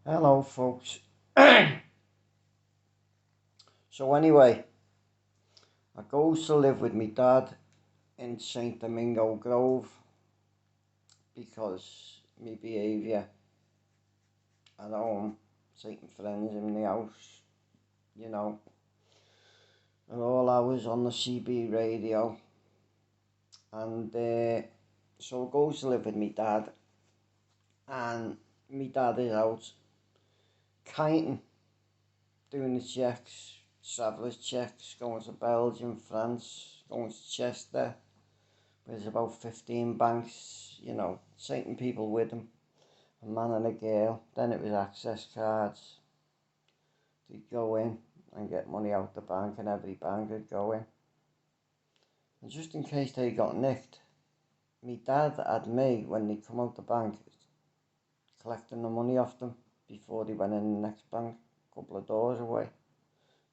Hello, folks. So anyway, I goes to live with me dad in St. Domingo Grove because me behaviour at home, taking friends in the house, you know, at all hours on the CB radio. And so I goes to live with me dad, and me dad is out kiting, doing the checks, travellers checks, going to Belgium, France, going to Chester. There's about 15 banks, taking people with him, a man and a girl. Then it was access cards. They'd go in and get money out the bank, and every bank would go in. And just in case they got nicked, me dad had me, when they come out the bank, collecting the money off them before they went in the next bank, a couple of doors away.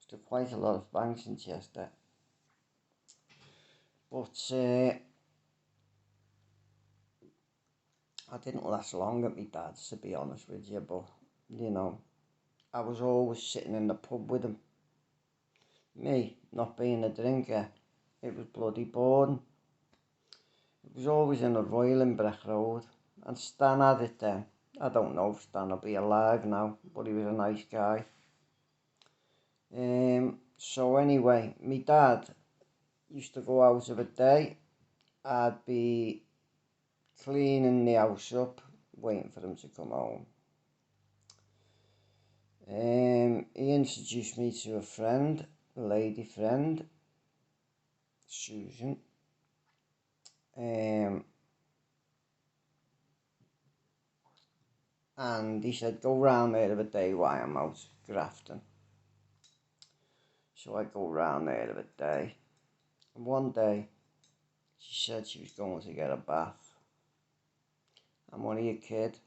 There's quite a lot of banks in Chester. But I didn't last long at my dad's, to be honest with you, but, I was always sitting in the pub with him. Me, not being a drinker, it was bloody boring. It was always in the Royal in Breck Road, and Stan had it then. I don't know if Stan will be alive now, but he was a nice guy. So anyway, my dad used to go out of a day. I'd be cleaning the house up, waiting for him to come home. He introduced me to a friend, a lady friend, Susan. And he said, go round there of a day while I'm out grafting. So I go round there of a day. And one day, she said she was going to get a bath. I'm only a kid.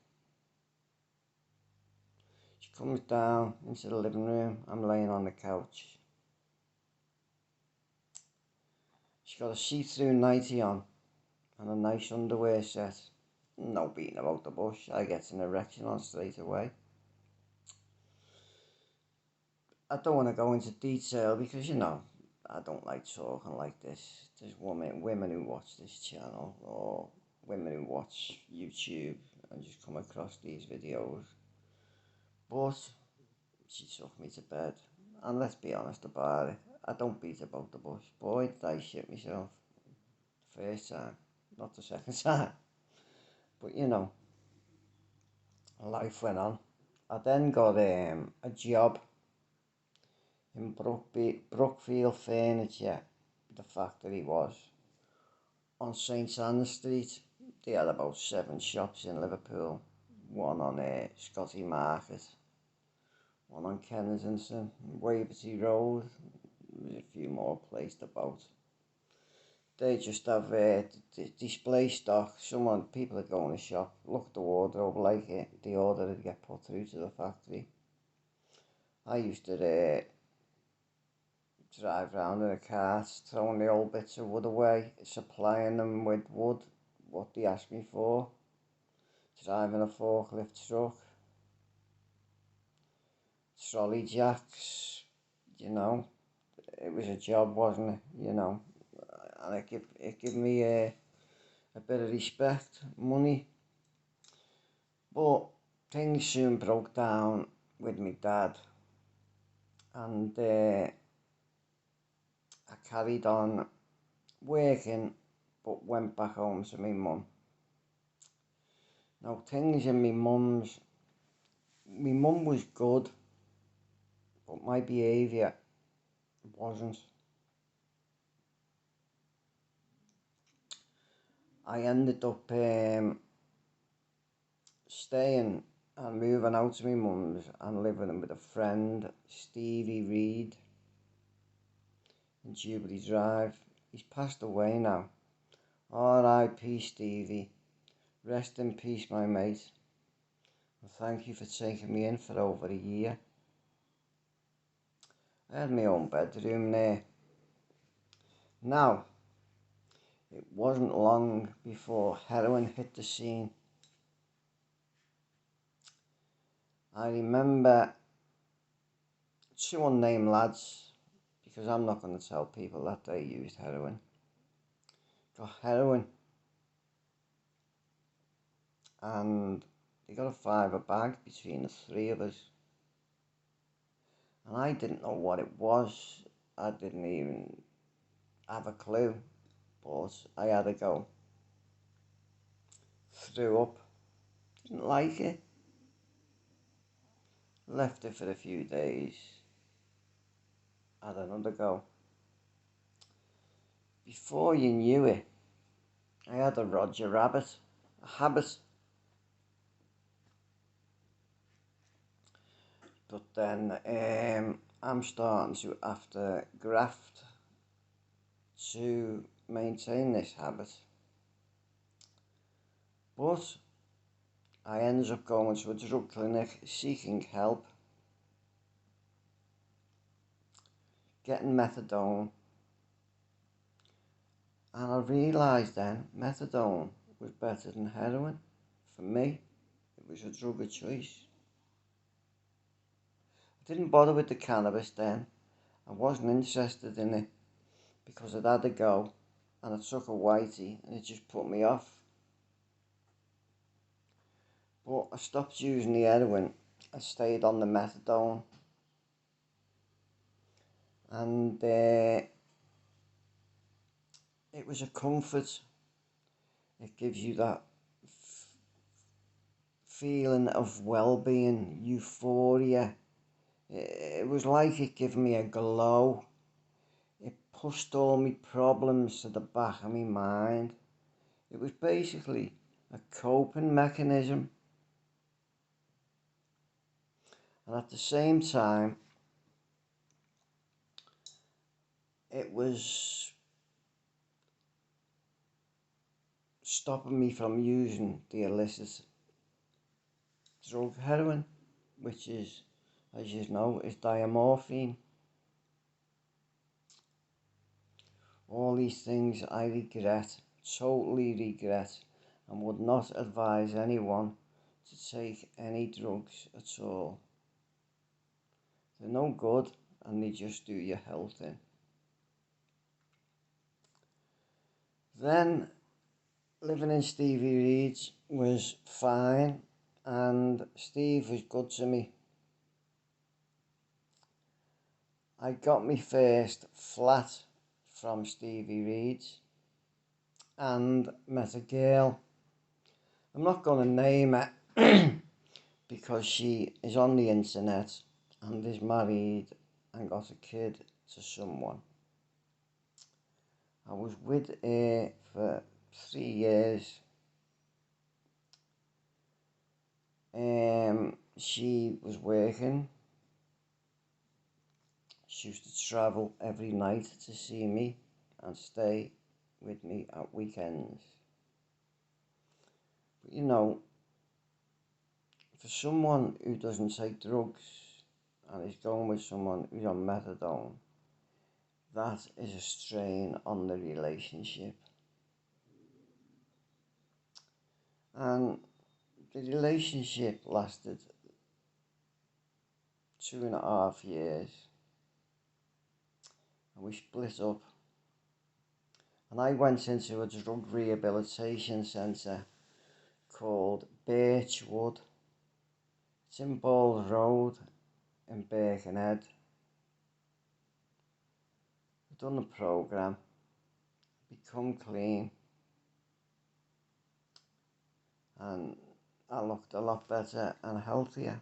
She comes down into the living room. I'm laying on the couch. She's got a see-through nightie on and a nice underwear set. No beating about the bush. I get an erection on straight away. I don't want to go into detail because, I don't like talking like this. There's women who watch this channel, or women who watch YouTube and just come across these videos. But she took me to bed, and let's be honest about it, I don't beat about the bush. Boy, did I shit myself the first time, not the second time. But life went on. I then got a job in Brookfield Furniture, the factory was, on St Anne Street. They had about 7 shops in Liverpool. One on Scotty Market, one on Kensington, Waverty Road. There's a few more placed about. They just have display stock. People that go in the shop, look at the wardrobe, like it, the order would get put through to the factory. I used to drive round in a cart, throwing the old bits of wood away, supplying them with wood, what they asked me for, driving a forklift truck, trolley jacks, it was a job, wasn't it, and it gave me a bit of respect, money, but things soon broke down with my dad, and I carried on working, but went back home to my mum. Now, things in my mum was good, but my behaviour wasn't. I ended up staying and moving out to my mum's and living with a friend, Stevie Reed, in Jubilee Drive. He's passed away now. R.I.P. Stevie. Rest in peace, my mate. And thank you for taking me in for over a year. I had my own bedroom there. Now, it wasn't long before heroin hit the scene. I remember two unnamed lads, because I'm not going to tell people that they used heroin, got heroin, and they got a fiver bag between the three of us, and I didn't know what it was. I didn't even have a clue, but I had to go. Threw up, didn't like it, left it for a few days, had another go. Before you knew it, I had a Roger Rabbit, a habit. But then I'm starting to have to graft to maintain this habit. But I ended up going to a drug clinic seeking help, getting methadone, and I realised then methadone was better than heroin. For me, it was a drug of choice. I didn't bother with the cannabis then. I wasn't interested in it because I'd had to go and I took a whitey and it just put me off. But I stopped using the heroin. I stayed on the methadone, and it was a comfort. It gives you that feeling of well-being, euphoria. It was like it gave me a glow. It pushed all my problems to the back of my mind. It was basically a coping mechanism. And at the same time, it was stopping me from using the illicit drug heroin, which is, as you know, is diamorphine. All these things I regret, totally regret, and would not advise anyone to take any drugs at all. They're no good and they just do your health in. Then living in Stevie Reid's was fine, and Steve was good to me. I got my first flat from Stevie Reid's and met a girl. I'm not going to name her because she is on the internet and is married and got a kid to someone. I was with her for 3 years. She was working. She used to travel every night to see me and stay with me at weekends. But you know, for someone who doesn't take drugs and is going with someone who's on methadone, that is a strain on the relationship. And the relationship lasted 2.5 years, and we split up. And I went into a drug rehabilitation centre called Birchwood. It's in Balls Road in Birkenhead. I've done the programme, become clean, and I looked a lot better and healthier.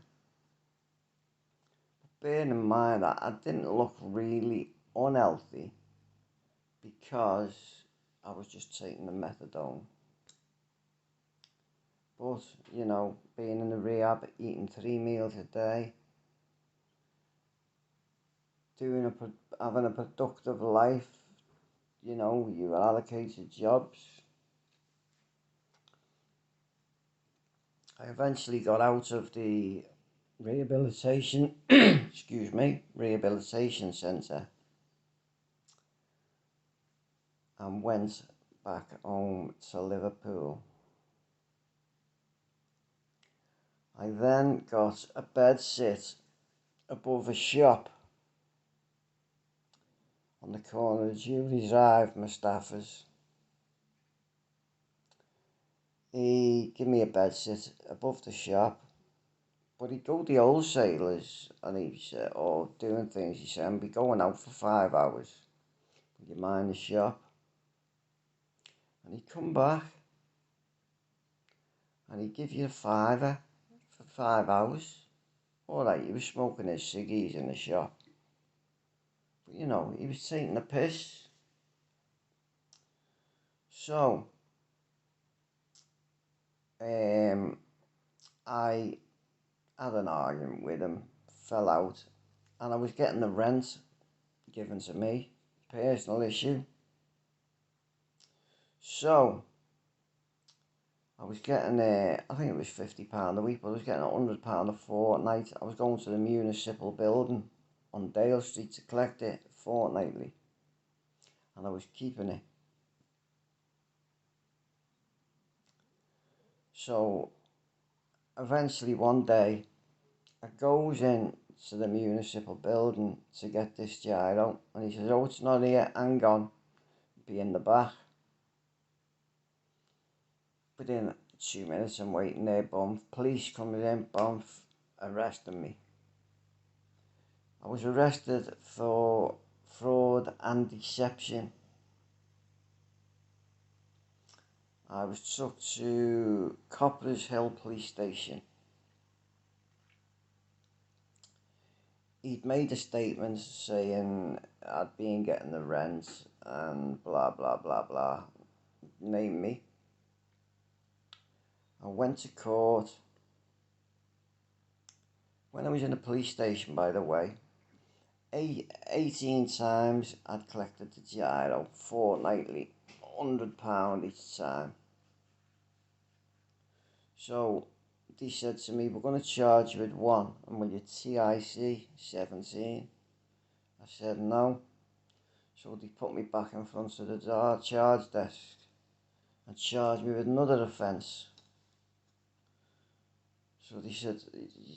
But bearing in mind that I didn't look really unhealthy because I was just taking the methadone. But, you know, being in the rehab, eating 3 meals a day, having a productive life, you know, you allocated jobs. I eventually got out of the rehabilitation, rehabilitation centre and went back home to Liverpool. I then got a bed sit above a shop on the corner of Julie Drive, Mustafa's. He gave me a bed sit above the shop, but he'd go to the wholesalers and he said, oh, doing things, he said, I'll be going out for 5 hours. Would you mind the shop? And he'd come back and he'd give you a fiver for 5 hours. Alright, he was smoking his ciggies in the shop. But you know, he was taking the piss. So, I had an argument with him, fell out, and I was getting the rent given to me, personal issue. So, I was getting, I think it was £50 a week, but I was getting £100 a fortnight. I was going to the municipal building on Dale Street to collect it fortnightly, and I was keeping it. So, eventually one day, I goes in to the municipal building to get this gyro, and he says, oh, it's not here, hang on, be in the back. Within 2 minutes I'm waiting there, boom, police coming in, boom, arresting me. I was arrested for fraud and deception. I was took to Coppers Hill Police Station. He'd made a statement saying I'd been getting the rent and blah blah blah blah, name me. I went to court. When I was in the police station, by the way, 18 times I'd collected the gyro fortnightly, £100 each time. So they said to me, we're going to charge you with one, and will you TIC 17? I said no. So they put me back in front of the charge desk and charged me with another offence. So they said,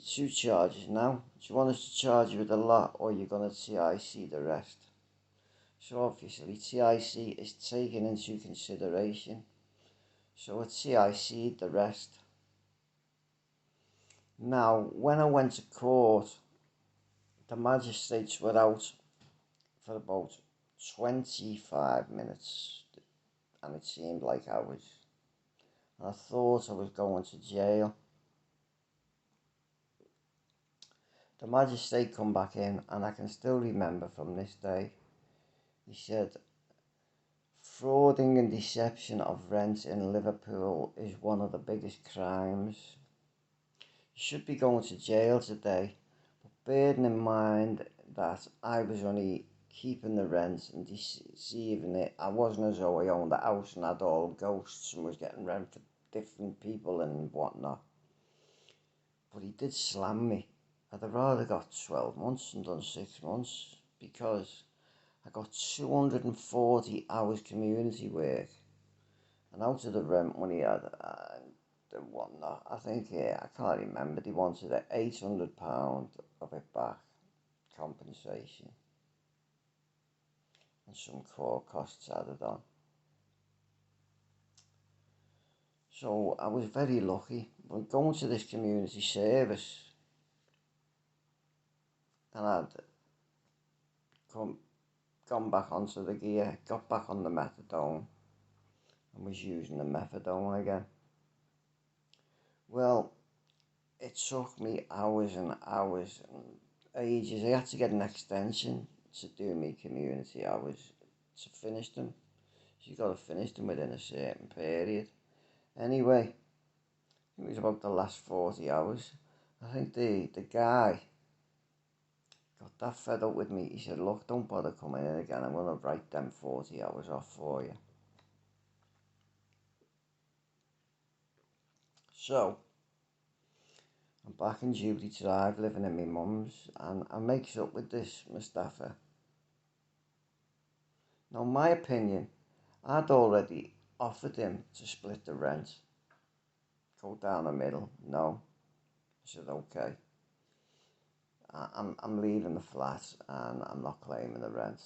2 charges now. Do you want us to charge you with a lot, or you're going to TIC the rest? So obviously TIC is taken into consideration. So I TIC'd the rest. Now, when I went to court, the magistrates were out for about 25 minutes, and it seemed like hours. And I thought I was going to jail. The magistrate come back in, and I can still remember from this day, he said, frauding and deception of rent in Liverpool is one of the biggest crimes. You should be going to jail today, but bearing in mind that I was only keeping the rent and deceiving it. I wasn't as though I owned the house and had all ghosts and was getting rent for different people and whatnot. But he did slam me. I'd have rather got 12 months and done 6 months, because I got 240 hours community work, and out of the rent money I had and whatnot, I think, I can't remember, they wanted £800 of it back, compensation, and some core costs added on. So I was very lucky. When going to this community service, and I'd gone back onto the gear, got back on the methadone, and was using the methadone again. Well, it took me hours and hours and ages. I had to get an extension to do me community hours to finish them. So you got to finish them within a certain period. Anyway, it was about the last 40 hours. I think the guy got that fed up with me. He said, look, don't bother coming in again. I'm going to write them 40 hours off for you. So, I'm back in Julie Drive, living in my mum's, and I makes up with this Mustafa. Now, my opinion, I'd already offered him to split the rent, go down the middle. No, said, okay, I'm leaving the flat and I'm not claiming the rent.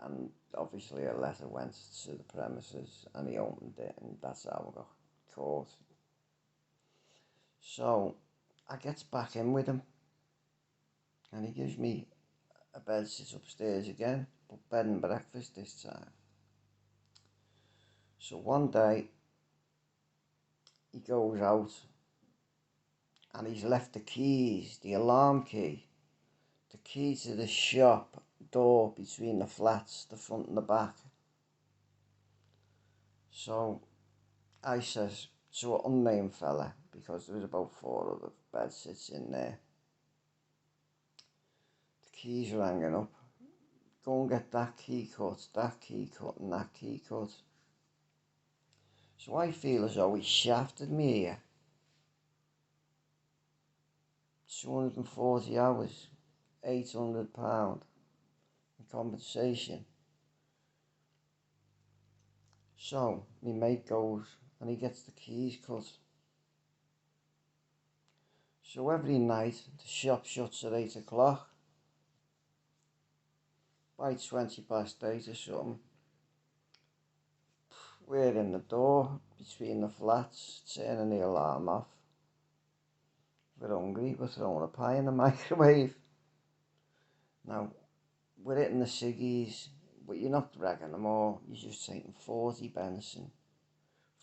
And obviously a letter went to the premises and he opened it, and that's how I got caught. So I gets back in with him and he gives me a bed sit upstairs again, but bed and breakfast this time. So one day he goes out and he's left the keys, the alarm key, the key to the shop door between the flats, the front and the back. So I says to an unnamed fella, because there was about 4 other bed sits in there, the keys are hanging up, go and get that key cut, and that key cut. So I feel as though he shafted me here. 240 hours, £800 in compensation. So my mate goes and he gets the keys cut. So every night the shop shuts at 8 o'clock. By 8:20 or something, we're in the door between the flats, turning the alarm off. We're hungry, we're throwing a pie in the microwave. Now, we're hitting the ciggies, but you're not dragging them all. You're just taking 40 Benson,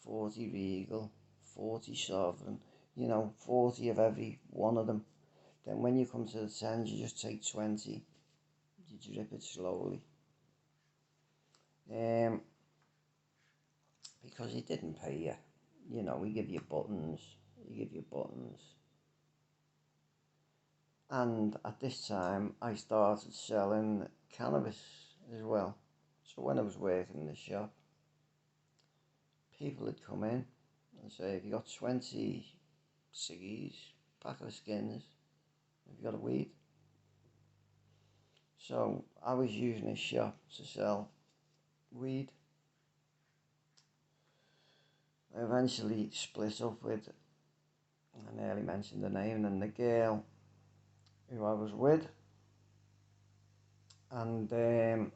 40 Regal, 40 Sovereign, 40 of every one of them. Then when you come to the tens, you just take 20. You drip it slowly. Because he didn't pay you. He give you buttons. And at this time, I started selling cannabis as well. So when I was working in the shop, people would come in and say, have you got 20 ciggies, packet of skins, have you got a weed? So I was using his shop to sell weed. I eventually split up with, I nearly mentioned the name, and the girl who I was with, and that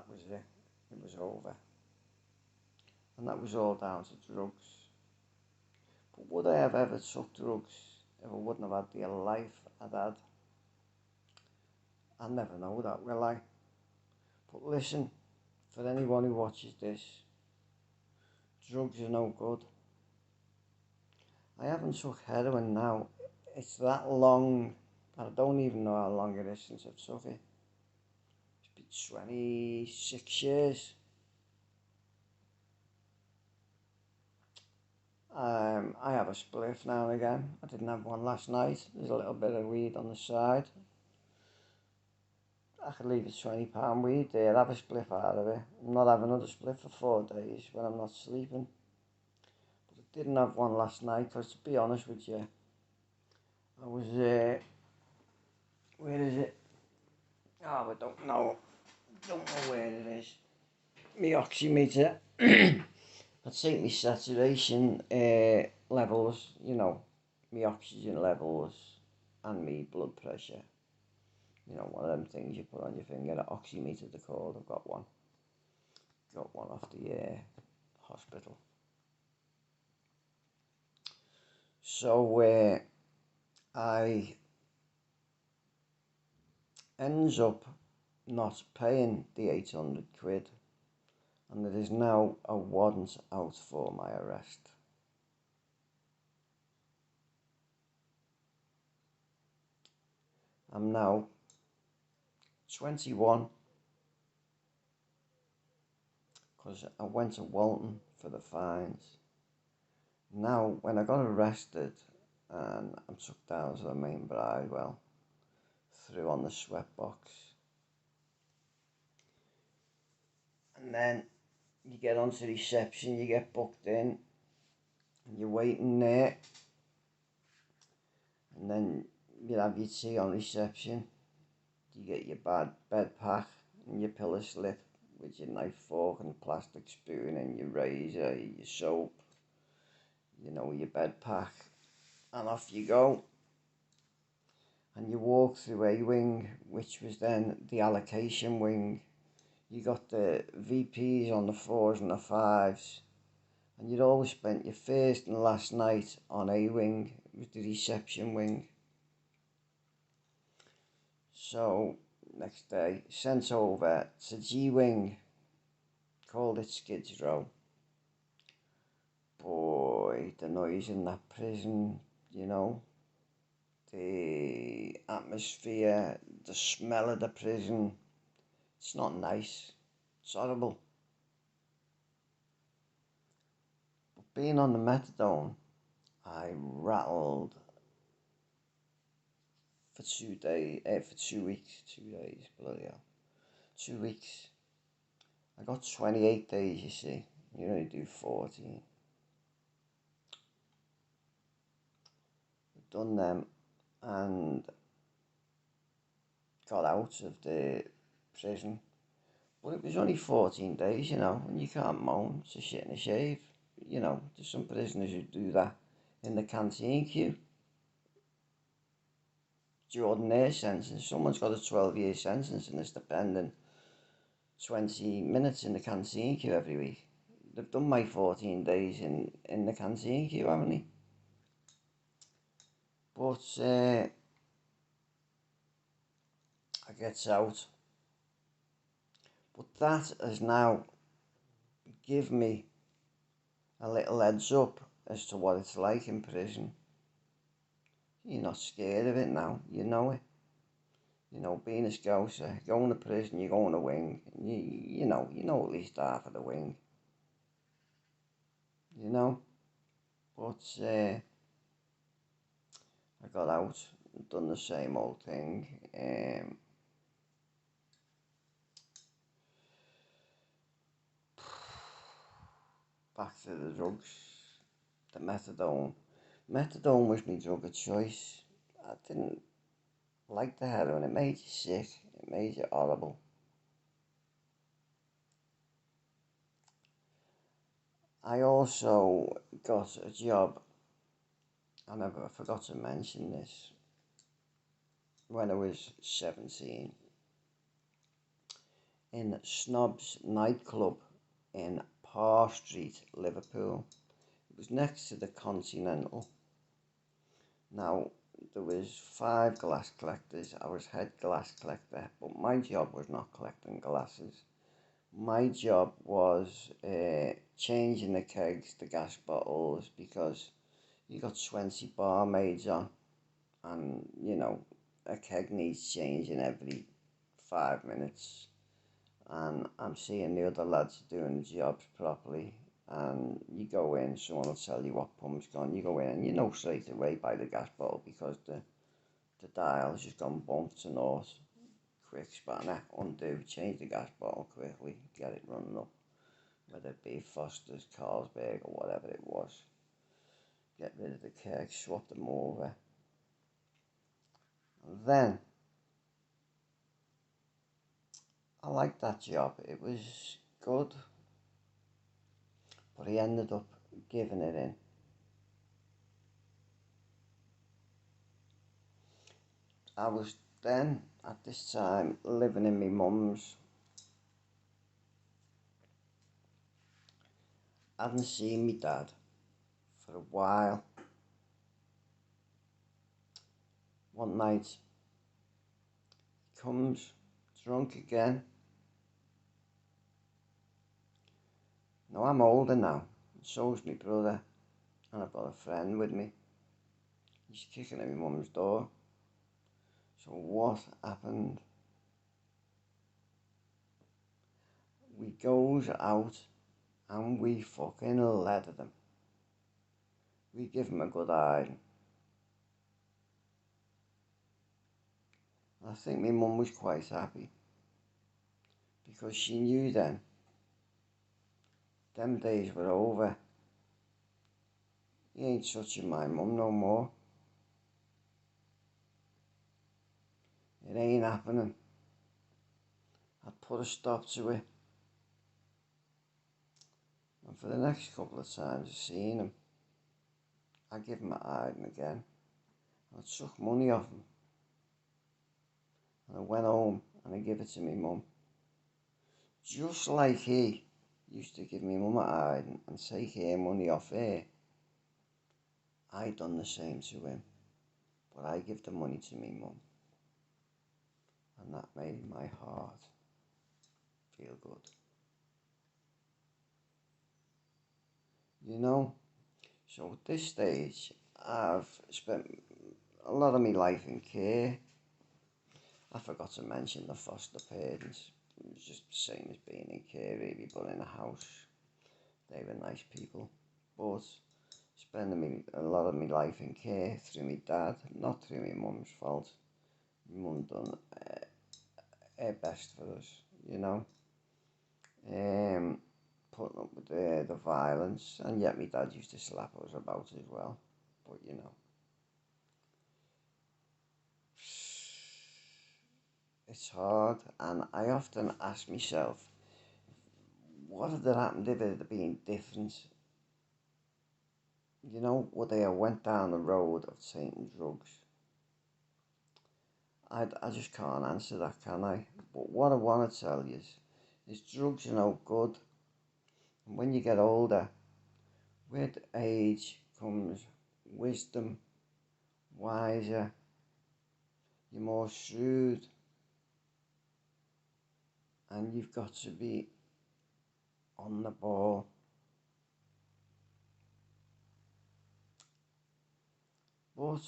was it. It was over. And that was all down to drugs. But would I have ever took drugs if I wouldn't have had the life I'd had? I'll never know that, will I? But listen, for anyone who watches this, drugs are no good. I haven't took heroin now. It's that long, I don't even know how long it is since I've took it. It's been 26 years. I have a spliff now and again. I didn't have one last night. There's a little bit of weed on the side. I could leave a £20 weed there, have a spliff out of it. I'm not having another spliff for 4 days when I'm not sleeping. But I didn't have one last night because, to be honest with you, I was, where is it? Oh, I don't know where it is. My oximeter. I take my saturation levels, my oxygen levels and my blood pressure. One of them things you put on your finger, an oximeter they're called. I've got one. Got one off the hospital. So I ends up not paying the 800 quid, and there is now a warrant out for my arrest. I'm now 21 because I went to Walton for the fines. Now, when I got arrested and I'm took down to the main bridewell, threw on the sweatbox, and then you get onto reception, you get booked in, and you're waiting there, and then you have your tea on reception, you get your bed pack and your pillow slip with your knife, fork and plastic spoon and your razor, your soap, your bed pack, and off you go. And you walk through A wing, which was then the allocation wing. You got the VPs on the 4s and the 5s, and you'd always spent your first and last night on A wing. It was the reception wing. So next day, sent over to G wing, called it Skids Row. Boy, the noise in that prison, you know, the atmosphere, the smell of the prison, it's not nice, it's horrible. But being on the methadone, I rattled for 2 days, for 2 weeks, 2 days, bloody hell, 2 weeks. I got 28 days, you see, you only do 14. I've done them and got out of the prison. But it was only 14 days, you know, and you can't moan. It's a shit and a shave. You know, there's some prisoners who do that in the canteen queue during their sentence. Someone's got a 12-year sentence and they're spending 20 minutes in the canteen queue every week. They've done my 14 days in the canteen queue, haven't they? But I get out. But that has now given me a little heads up as to what it's like in prison. You're not scared of it now, you know it. You know, being a scouser, going to prison, you go on a wing, you know at least half of the wing. You know? But I got out, done the same old thing. Back to the drugs, the methadone. Methadone was my drug of choice. I didn't like the heroin, it made you sick, it made you horrible. I also got a job, I forgot to mention this, when I was 17, in Snob's nightclub in Parr Street, Liverpool. It was next to the Continental. Now, there was 5 glass collectors. I was head glass collector, but my job was not collecting glasses. My job was changing the kegs, the gas bottles, because you got 20 barmaids on, and you know, a keg needs changing every 5 minutes. And I'm seeing the other lads doing the jobs properly, and you go in, someone will tell you what pump's gone, you go in and you know straight away by the gas bottle because the dial's just gone bump to naught. Quick spanner, undo, change the gas bottle quickly, get it running up, whether it be Foster's, Carlsberg or whatever it was. Get rid of the keg, swap them over. And then I liked that job, it was good, but he ended up giving it in. I was then, at this time, living in my mum's. I hadn't seen my dad for a while. One night, he comes, drunk again. Now I'm older now, and so's my brother, and I've got a friend with me. He's kicking at my mum's door. So what happened? We goes out and we fucking leathered him. We give him a good eye. I think my mum was quite happy because she knew then them days were over. He ain't touching my mum no more. It ain't happening. I'd put a stop to it. And for the next couple of times I seen him, I give him a hiding again. I took money off him. And I went home and I gave it to my mum. Just like he used to give me mum a hiding and take her money off her, I done the same to him. But I give the money to me mum. And that made my heart feel good. You know? So at this stage, I've spent a lot of my life in care. I forgot to mention the foster parents. It was just the same as being in care really, but in a house. They were nice people. But spending a lot of my life in care through my dad, not through my mum's fault. My mum done her best for us, you know. Putting up with the violence, and yet my dad used to slap us about as well. But you know, it's hard, and I often ask myself, what had happened if it had been different? You know, would they have went down the road of taking drugs? I just can't answer that, can I? But what I want to tell you is drugs are no good. And when you get older, with age comes wisdom, wiser, you're more shrewd, and you've got to be on the ball. But